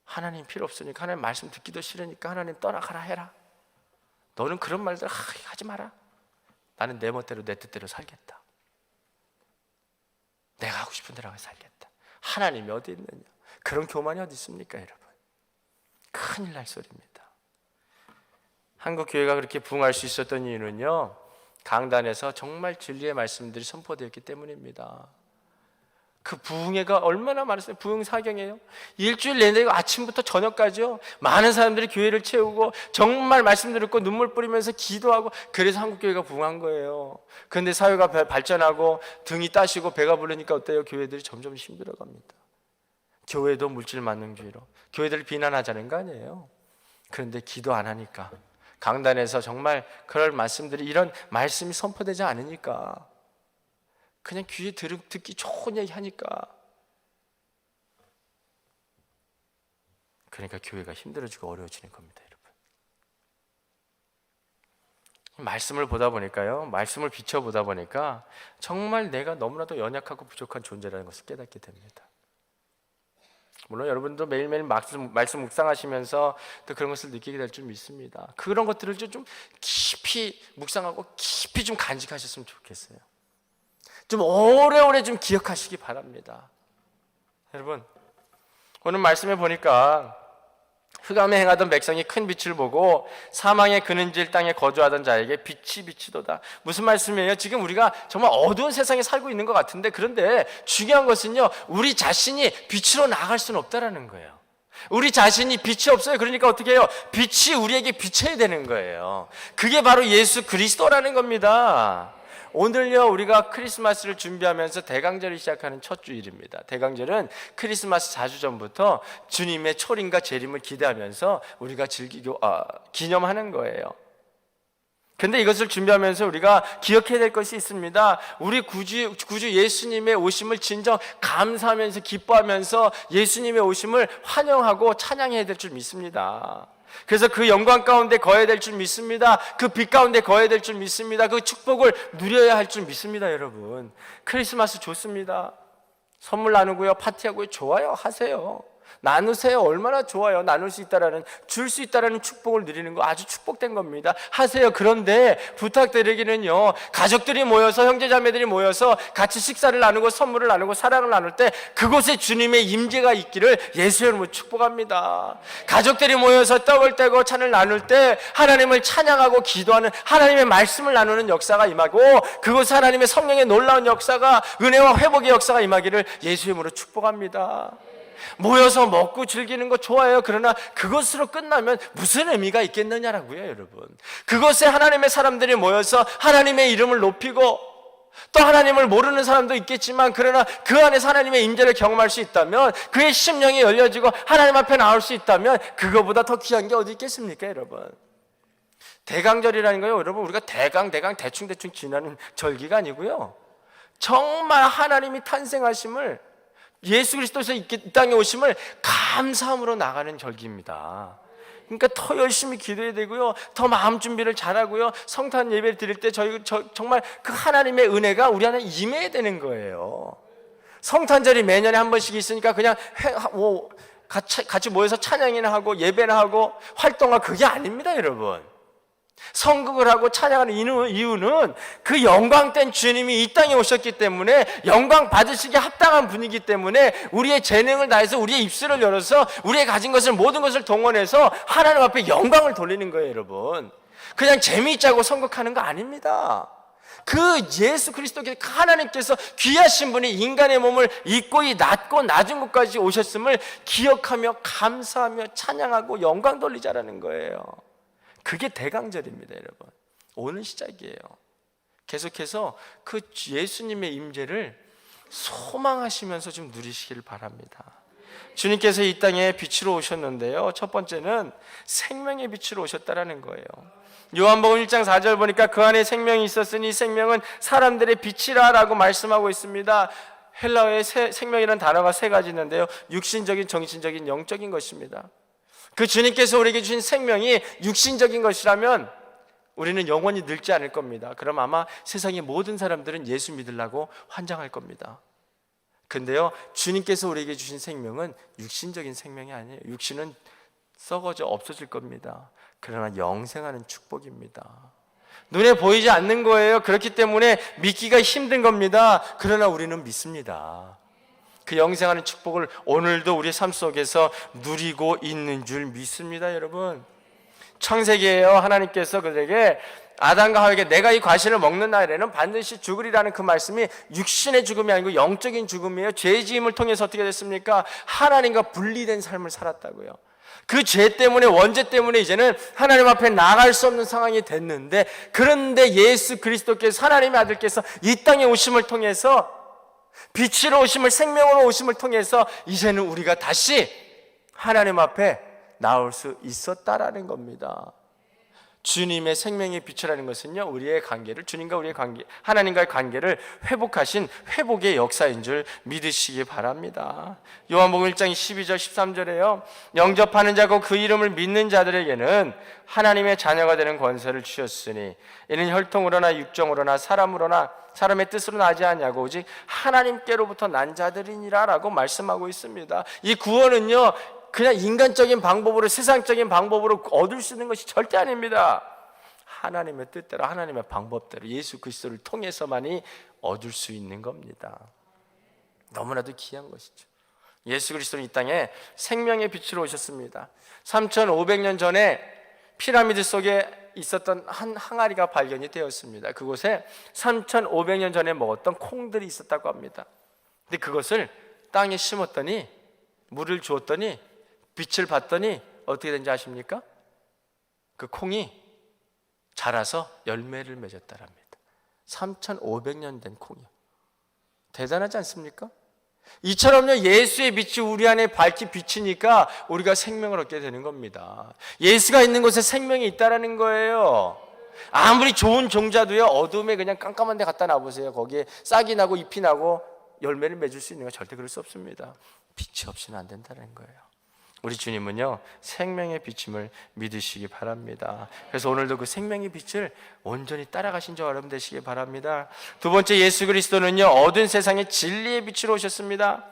하나님 필요 없으니까, 하나님 말씀 듣기도 싫으니까 하나님 떠나가라 해라. 너는 그런 말들 하지 마라. 나는 내 멋대로 내 뜻대로 살겠다. 내가 하고 싶은 대로 살겠다. 하나님이 어디 있느냐? 그런 교만이 어디 있습니까 여러분? 큰일 날 소리입니다. 한국 교회가 그렇게 부흥할 수 있었던 이유는요, 강단에서 정말 진리의 말씀들이 선포되었기 때문입니다. 그 부흥회가 얼마나 많았어요. 부흥 사경이에요. 일주일 내내 아침부터 저녁까지요, 많은 사람들이 교회를 채우고 정말 말씀 듣고 눈물 뿌리면서 기도하고, 그래서 한국교회가 부흥한 거예요. 그런데 사회가 발전하고 등이 따시고 배가 부르니까 어때요? 교회들이 점점 힘들어갑니다. 교회도 물질 만능주의로 교회들을 비난하자는 거 아니에요. 그런데 기도 안 하니까, 강단에서 정말 그럴 말씀들이, 이런 말씀이 선포되지 않으니까, 그냥 귀에 듣기 좋은 얘기 하니까, 그러니까 교회가 힘들어지고 어려워지는 겁니다. 여러분, 말씀을 보다 보니까요, 말씀을 비춰보다 보니까 정말 내가 너무나도 연약하고 부족한 존재라는 것을 깨닫게 됩니다. 물론 여러분도 매일매일 말씀 묵상하시면서 또 그런 것을 느끼게 될 줄 믿습니다. 그런 것들을 좀 깊이 묵상하고 깊이 좀 간직하셨으면 좋겠어요. 좀 오래오래 좀 기억하시기 바랍니다. 여러분, 오늘 말씀에 보니까 흑암에 행하던 백성이 큰 빛을 보고 사망의 그늘질 땅에 거주하던 자에게 빛이 비치도다. 무슨 말씀이에요? 지금 우리가 정말 어두운 세상에 살고 있는 것 같은데, 그런데 중요한 것은요, 우리 자신이 빛으로 나아갈 수는 없다라는 거예요. 우리 자신이 빛이 없어요. 그러니까 어떻게 해요? 빛이 우리에게 비춰야 되는 거예요. 그게 바로 예수 그리스도라는 겁니다. 오늘요 우리가 크리스마스를 준비하면서 대강절을 시작하는 첫 주일입니다. 대강절은 크리스마스 4주 전부터 주님의 초림과 재림을 기대하면서 우리가 기념하는 거예요. 근데 이것을 준비하면서 우리가 기억해야 될 것이 있습니다. 우리 구주 예수님의 오심을 진정 감사하면서 기뻐하면서 예수님의 오심을 환영하고 찬양해야 될 줄 믿습니다. 그래서 그 영광 가운데 거해야 될 줄 믿습니다. 그 빛 가운데 거해야 될 줄 믿습니다. 그 축복을 누려야 할 줄 믿습니다. 여러분, 크리스마스 좋습니다. 선물 나누고요, 파티하고요, 좋아요. 하세요. 나누세요. 얼마나 좋아요. 나눌 수 있다라는, 줄 수 있다라는 축복을 누리는 거 아주 축복된 겁니다. 하세요. 그런데 부탁드리기는요, 가족들이 모여서, 형제자매들이 모여서 같이 식사를 나누고 선물을 나누고 사랑을 나눌 때 그곳에 주님의 임재가 있기를 예수의 이름으로 축복합니다. 가족들이 모여서 떡을 떼고 찬을 나눌 때 하나님을 찬양하고 기도하는, 하나님의 말씀을 나누는 역사가 임하고, 그곳에 하나님의 성령의 놀라운 역사가, 은혜와 회복의 역사가 임하기를 예수의 이름으로 축복합니다. 모여서 먹고 즐기는 거 좋아요. 그러나 그것으로 끝나면 무슨 의미가 있겠느냐라고요, 여러분. 그곳에 하나님의 사람들이 모여서 하나님의 이름을 높이고, 또 하나님을 모르는 사람도 있겠지만, 그러나 그 안에서 하나님의 임재를 경험할 수 있다면, 그의 심령이 열려지고 하나님 앞에 나올 수 있다면, 그거보다 더 귀한 게 어디 있겠습니까, 여러분. 대강절이라는 거요, 여러분, 우리가 대강 대충 지나는 절기가 아니고요, 정말 하나님이 탄생하심을, 예수 그리스도에서 이 땅에 오심을 감사함으로 나가는 절기입니다. 그러니까 더 열심히 기도해야 되고요, 더 마음 준비를 잘하고요, 성탄 예배를 드릴 때 정말 그 하나님의 은혜가 우리 안에 임해야 되는 거예요. 성탄절이 매년에 한 번씩 있으니까 그냥 같이 모여서 찬양이나 하고 예배나 하고 활동하고, 그게 아닙니다, 여러분. 성극을 하고 찬양하는 이유는 그 영광된 주님이 이 땅에 오셨기 때문에, 영광 받으시기에 합당한 분이기 때문에, 우리의 재능을 다해서, 우리의 입술을 열어서, 우리의 가진 것을, 모든 것을 동원해서 하나님 앞에 영광을 돌리는 거예요, 여러분. 그냥 재미있자고 성극하는 거 아닙니다. 그 예수 그리스도께서, 하나님께서 귀하신 분이 인간의 몸을 입고 이 낮고 낮은 곳까지 오셨음을 기억하며 감사하며 찬양하고 영광 돌리자라는 거예요. 그게 대강절입니다, 여러분. 오늘 시작이에요. 계속해서 그 예수님의 임재를 소망하시면서 좀 누리시기를 바랍니다. 주님께서 이 땅에 빛으로 오셨는데요, 첫 번째는 생명의 빛으로 오셨다라는 거예요. 요한복음 1장 4절 보니까 그 안에 생명이 있었으니 생명은 사람들의 빛이라 라고 말씀하고 있습니다. 헬라어에 생명이라는 단어가 세 가지 있는데요, 육신적인, 정신적인, 영적인 것입니다. 그 주님께서 우리에게 주신 생명이 육신적인 것이라면 우리는 영원히 늙지 않을 겁니다. 그럼 아마 세상의 모든 사람들은 예수 믿으려고 환장할 겁니다. 근데요, 주님께서 우리에게 주신 생명은 육신적인 생명이 아니에요. 육신은 썩어져 없어질 겁니다. 그러나 영생하는 축복입니다. 눈에 보이지 않는 거예요. 그렇기 때문에 믿기가 힘든 겁니다. 그러나 우리는 믿습니다. 그 영생하는 축복을 오늘도 우리 삶 속에서 누리고 있는 줄 믿습니다, 여러분. 창세기에요, 하나님께서 그들에게, 아담과 하와에게 내가 이 과실을 먹는 날에는 반드시 죽으리라는 그 말씀이 육신의 죽음이 아니고 영적인 죽음이에요. 죄지음을 통해서 어떻게 됐습니까? 하나님과 분리된 삶을 살았다고요. 그 죄 때문에, 원죄 때문에 이제는 하나님 앞에 나갈 수 없는 상황이 됐는데, 그런데 예수 그리스도께서, 하나님의 아들께서 이 땅에 오심을 통해서, 빛으로 오심을, 생명으로 오심을 통해서 이제는 우리가 다시 하나님 앞에 나올 수 있었다라는 겁니다. 주님의 생명의 빛이라는 것은요, 우리의 관계를, 주님과 우리의 관계, 하나님과의 관계를 회복하신 회복의 역사인 줄 믿으시기 바랍니다. 요한복음 1장 12절 13절에요, 영접하는 자고 그 이름을 믿는 자들에게는 하나님의 자녀가 되는 권세를 주셨으니 이는 혈통으로나 육정으로나 사람으로나 사람의 뜻으로 나지 않냐고 오직 하나님께로부터 난 자들이니라 라고 말씀하고 있습니다. 이 구원은요, 그냥 인간적인 방법으로, 세상적인 방법으로 얻을 수 있는 것이 절대 아닙니다. 하나님의 뜻대로, 하나님의 방법대로, 예수 그리스도를 통해서만이 얻을 수 있는 겁니다. 너무나도 귀한 것이죠. 예수 그리스도는 이 땅에 생명의 빛으로 오셨습니다. 3500년 전에 피라미드 속에 있었던 한 항아리가 발견이 되었습니다. 그곳에 3500년 전에 먹었던 콩들이 있었다고 합니다. 근데 그것을 땅에 심었더니, 물을 주었더니, 빛을 봤더니 어떻게 된지 아십니까? 그 콩이 자라서 열매를 맺었다랍니다. 3,500년 된 콩이요. 대단하지 않습니까? 이처럼요, 예수의 빛이 우리 안에 밝히 비치니까 우리가 생명을 얻게 되는 겁니다. 예수가 있는 곳에 생명이 있다라는 거예요. 아무리 좋은 종자도요, 어둠에 그냥 깜깜한 데 갖다 놔보세요. 거기에 싹이 나고 잎이 나고 열매를 맺을 수 있는 거 절대 그럴 수 없습니다. 빛이 없이는 안 된다는 거예요. 우리 주님은요, 생명의 빛임을 믿으시기 바랍니다. 그래서 오늘도 그 생명의 빛을 온전히 따라가신 저 여러분 되시기 바랍니다. 두 번째, 예수 그리스도는요, 어두운 세상에 진리의 빛으로 오셨습니다.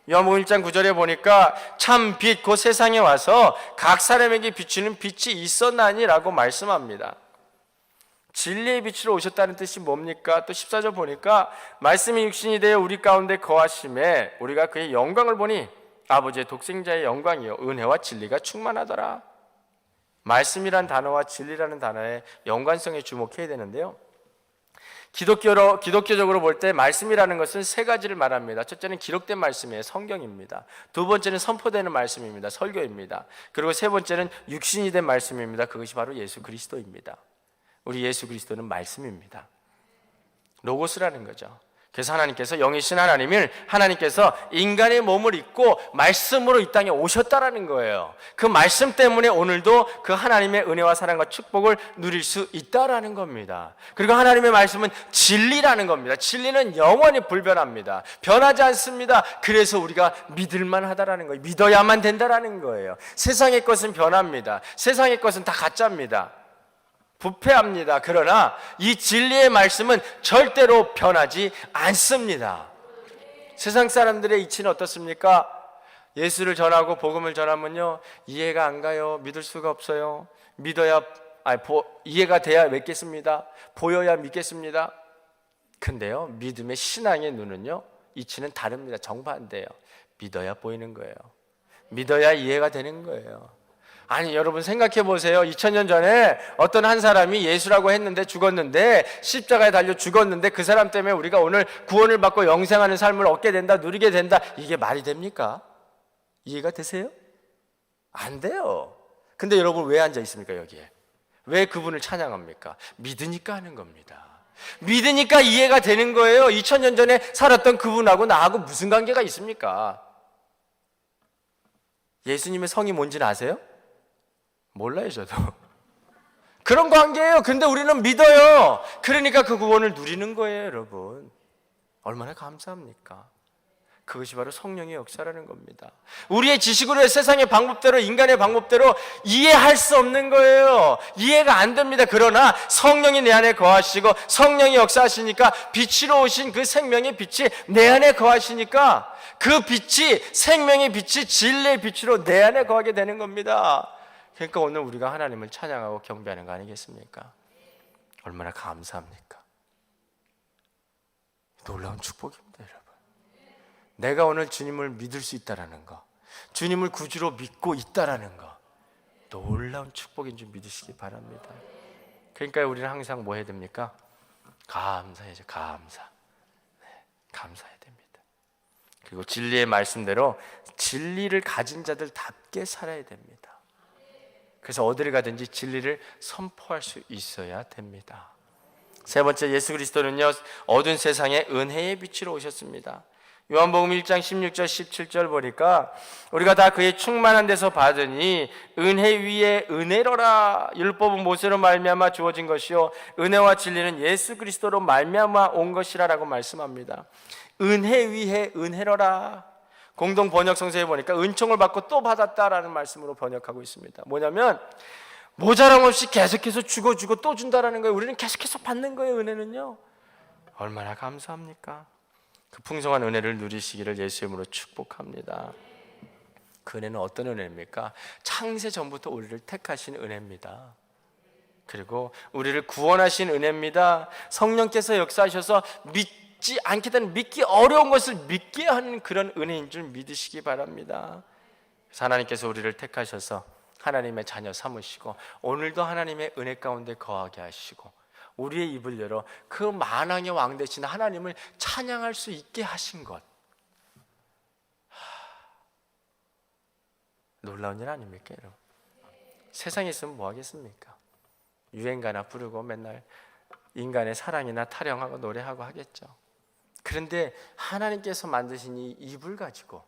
요한복음 1장 9절에 보니까 참 빛, 그 세상에 와서 각 사람에게 비추는 빛이 있었나니라고 말씀합니다. 진리의 빛으로 오셨다는 뜻이 뭡니까? 또 14절 보니까 말씀이 육신이 되어 우리 가운데 거하심에 우리가 그의 영광을 보니 아버지의 독생자의 영광이요 은혜와 진리가 충만하더라. 말씀이란 단어와 진리라는 단어의 연관성에 주목해야 되는데요, 기독교적으로 볼 때 말씀이라는 것은 세 가지를 말합니다. 첫째는 기록된 말씀이에요. 성경입니다. 두 번째는 선포되는 말씀입니다. 설교입니다. 그리고 세 번째는 육신이 된 말씀입니다. 그것이 바로 예수 그리스도입니다. 우리 예수 그리스도는 말씀입니다. 로고스라는 거죠. 그래서 하나님께서 영이신 하나님께서 인간의 몸을 입고 말씀으로 이 땅에 오셨다라는 거예요. 그 말씀 때문에 오늘도 그 하나님의 은혜와 사랑과 축복을 누릴 수 있다라는 겁니다. 그리고 하나님의 말씀은 진리라는 겁니다. 진리는 영원히 불변합니다. 변하지 않습니다. 그래서 우리가 믿을만 하다라는 거예요. 믿어야만 된다라는 거예요. 세상의 것은 변합니다. 세상의 것은 다 가짜입니다. 부패합니다. 그러나 이 진리의 말씀은 절대로 변하지 않습니다. 세상 사람들의 이치는 어떻습니까? 예수를 전하고 복음을 전하면요, 이해가 안 가요. 믿을 수가 없어요. 이해가 돼야 믿겠습니다. 보여야 믿겠습니다. 근데요, 믿음의 신앙의 눈은요, 이치는 다릅니다. 정반대예요. 믿어야 보이는 거예요. 믿어야 이해가 되는 거예요. 아니, 여러분 생각해 보세요. 2000년 전에 어떤 한 사람이 예수라고 했는데 죽었는데, 십자가에 달려 죽었는데 그 사람 때문에 우리가 오늘 구원을 받고 영생하는 삶을 얻게 된다, 누리게 된다. 이게 말이 됩니까? 이해가 되세요? 안 돼요. 근데 여러분 왜 앉아 있습니까, 여기에? 왜 그분을 찬양합니까? 믿으니까 하는 겁니다. 믿으니까 이해가 되는 거예요. 2000년 전에 살았던 그분하고 나하고 무슨 관계가 있습니까? 예수님의 성이 뭔지는 아세요? 몰라요, 저도. 그런 관계예요. 근데 우리는 믿어요. 그러니까 그 구원을 누리는 거예요, 여러분. 얼마나 감사합니까? 그것이 바로 성령의 역사라는 겁니다. 우리의 지식으로 세상의 방법대로, 인간의 방법대로 이해할 수 없는 거예요. 이해가 안 됩니다. 그러나 성령이 내 안에 거하시고 성령이 역사하시니까, 빛으로 오신 그 생명의 빛이 내 안에 거하시니까 그 빛이, 생명의 빛이 진리의 빛으로 내 안에 거하게 되는 겁니다. 그러니까 오늘 우리가 하나님을 찬양하고 경배하는 거 아니겠습니까? 얼마나 감사합니까? 놀라운 축복입니다, 여러분. 내가 오늘 주님을 믿을 수 있다라는 거, 주님을 구주로 믿고 있다라는 거, 놀라운 축복인 줄 믿으시기 바랍니다. 그러니까 우리는 항상 뭐 해야 됩니까? 감사해야죠. 감사해야 됩니다. 그리고 진리의 말씀대로 진리를 가진 자들답게 살아야 됩니다. 그래서 어디를 가든지 진리를 선포할 수 있어야 됩니다. 세 번째, 예수 그리스도는요, 어두운 세상에 은혜의 빛으로 오셨습니다. 요한복음 1장 16절 17절 보니까 우리가 다 그의 충만한 데서 받으니 은혜 위에 은혜로라. 율법은 모세로 말미암아 주어진 것이요 은혜와 진리는 예수 그리스도로 말미암아 온 것이라 라고 말씀합니다. 은혜 위에 은혜로라. 공동 번역 성서에 보니까 은총을 받고 또 받았다라는 말씀으로 번역하고 있습니다. 뭐냐면 모자람 없이 계속해서 주고 또 준다라는 거예요. 우리는 계속해서 받는 거예요. 은혜는요. 얼마나 감사합니까? 그 풍성한 은혜를 누리시기를 예수 이름으로 축복합니다. 그 은혜는 어떤 은혜입니까? 창세 전부터 우리를 택하신 은혜입니다. 그리고 우리를 구원하신 은혜입니다. 성령께서 역사하셔서 믿지 않게 되는, 믿기 어려운 것을 믿게 하는 그런 은혜인 줄 믿으시기 바랍니다. 그래서 하나님께서 우리를 택하셔서 하나님의 자녀 삼으시고 오늘도 하나님의 은혜 가운데 거하게 하시고 우리의 입을 열어 그 만왕의 왕 되신 하나님을 찬양할 수 있게 하신 것, 놀라운 일 아닙니까, 여러분? 세상에 있으면 뭐 하겠습니까? 유행가나 부르고 맨날 인간의 사랑이나 타령하고 노래하고 하겠죠. 그런데 하나님께서 만드신 이 입을 가지고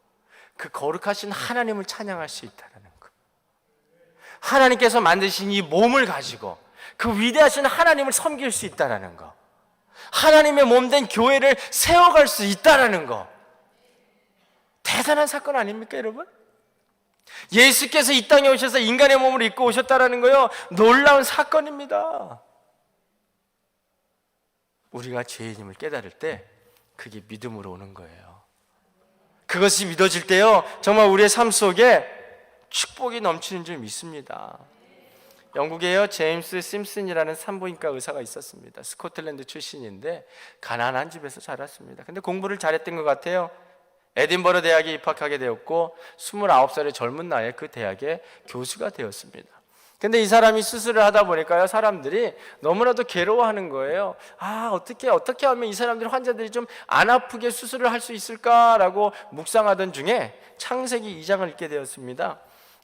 그 거룩하신 하나님을 찬양할 수 있다는 것, 하나님께서 만드신 이 몸을 가지고 그 위대하신 하나님을 섬길 수 있다는 것, 하나님의 몸된 교회를 세워갈 수 있다는 것, 대단한 사건 아닙니까 여러분? 예수께서 이 땅에 오셔서 인간의 몸을 입고 오셨다는 거요, 놀라운 사건입니다. 우리가 죄인임을 깨달을 때 그게 믿음으로 오는 거예요. 그것이 믿어질 때요, 정말 우리의 삶 속에 축복이 넘치는 줄 믿습니다. 영국에요, 제임스 심슨이라는 산부인과 의사가 있었습니다. 스코틀랜드 출신인데 가난한 집에서 자랐습니다. 근데 공부를 잘했던 것 같아요. 에딘버러 대학에 입학하게 되었고 29살의 젊은 나이에 그 대학의 교수가 되었습니다. 근데 이 사람이 수술을 하다 보니까요, 사람들이 너무나도 괴로워하는 거예요. 어떻게 하면 이 사람들이, 환자들이 좀 안 아프게 수술을 할 수 있을까라고 묵상하던 중에 창세기 2장을 읽게 되었습니다.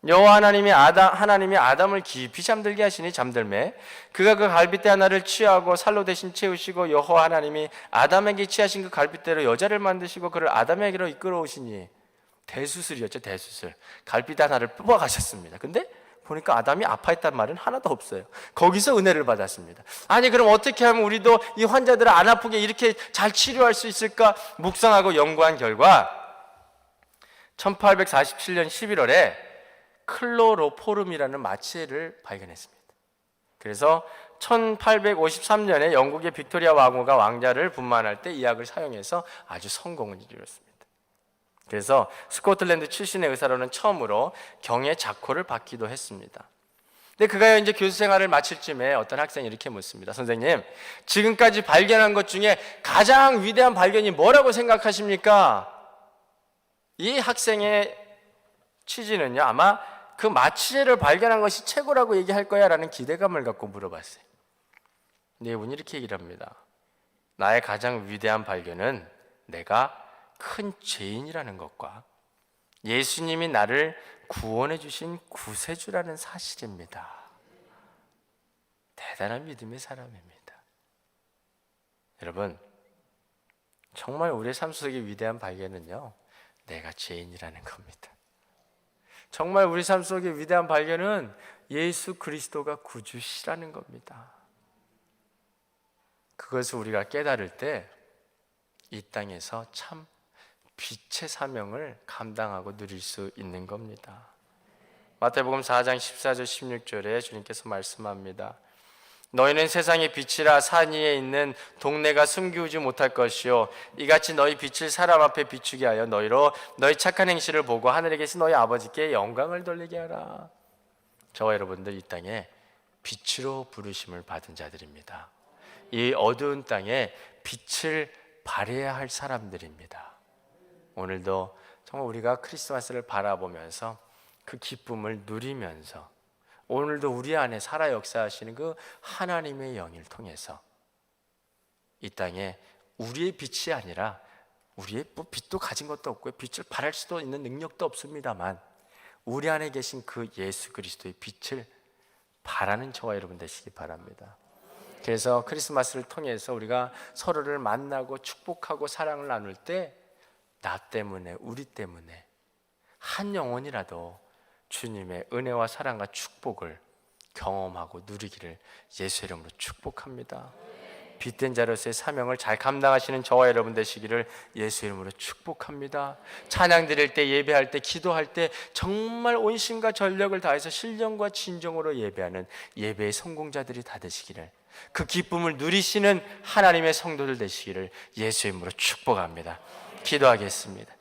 여호와 하나님이 아담을 깊이 잠들게 하시니 잠들매 그가 그 갈빗대 하나를 취하고 살로 대신 채우시고, 여호와 하나님이 아담에게 취하신 그 갈빗대로 여자를 만드시고 그를 아담에게로 이끌어오시니, 대수술이었죠. 대수술. 갈빗대 하나를 뽑아가셨습니다. 근데 보니까 아담이 아파했단 말은 하나도 없어요. 거기서 은혜를 받았습니다. 아니, 그럼 어떻게 하면 우리도 이 환자들을 안 아프게 이렇게 잘 치료할 수 있을까 묵상하고 연구한 결과 1847년 11월에 클로로포름이라는 마취를 발견했습니다. 그래서 1853년에 영국의 빅토리아 왕후가 왕자를 분만할 때 이 약을 사용해서 아주 성공을 이루었습니다. 그래서 스코틀랜드 출신의 의사로는 처음으로 경의 작호를 받기도 했습니다. 근데 그가 이제 교수 생활을 마칠 쯤에 어떤 학생이 이렇게 묻습니다. 선생님, 지금까지 발견한 것 중에 가장 위대한 발견이 뭐라고 생각하십니까? 이 학생의 취지는요, 아마 그 마취제를 발견한 것이 최고라고 얘기할 거야 라는 기대감을 갖고 물어봤어요. 근데 이분이 이렇게 얘기를 합니다. 나의 가장 위대한 발견은 내가 큰 죄인이라는 것과 예수님이 나를 구원해 주신 구세주라는 사실입니다. 대단한 믿음의 사람입니다. 여러분, 정말 우리의 삶 속의 위대한 발견은요, 내가 죄인이라는 겁니다. 정말 우리 삶 속의 위대한 발견은 예수 그리스도가 구주시라는 겁니다. 그것을 우리가 깨달을 때 이 땅에서 참 빛의 사명을 감당하고 누릴 수 있는 겁니다. 마태복음 4장 14절 16절에 주님께서 말씀합니다. 너희는 세상의 빛이라 산 위에 있는 동네가 숨기우지 못할 것이요 이같이 너희 빛을 사람 앞에 비추게 하여 너희로 너희 착한 행실을 보고 하늘에 계신 너희 아버지께 영광을 돌리게 하라. 저와 여러분들 이 땅에 빛으로 부르심을 받은 자들입니다. 이 어두운 땅에 빛을 발해야 할 사람들입니다. 오늘도 정말 우리가 크리스마스를 바라보면서 그 기쁨을 누리면서 오늘도 우리 안에 살아 역사하시는 그 하나님의 영을 통해서 이 땅에 우리의 빛이 아니라, 우리의 빛도 가진 것도 없고요, 빛을 발할 수도 있는 능력도 없습니다만 우리 안에 계신 그 예수 그리스도의 빛을 발하는 저와 여러분 되시기 바랍니다. 그래서 크리스마스를 통해서 우리가 서로를 만나고 축복하고 사랑을 나눌 때 나 때문에, 우리 때문에 한 영혼이라도 주님의 은혜와 사랑과 축복을 경험하고 누리기를 예수 이름으로 축복합니다. 빛된 자로서의 사명을 잘 감당하시는 저와 여러분 되시기를 예수 이름으로 축복합니다. 찬양 드릴 때, 예배할 때, 기도할 때 정말 온심과 전력을 다해서 신령과 진정으로 예배하는 예배의 성공자들이 다 되시기를, 그 기쁨을 누리시는 하나님의 성도들 되시기를 예수 이름으로 축복합니다. 기도하겠습니다.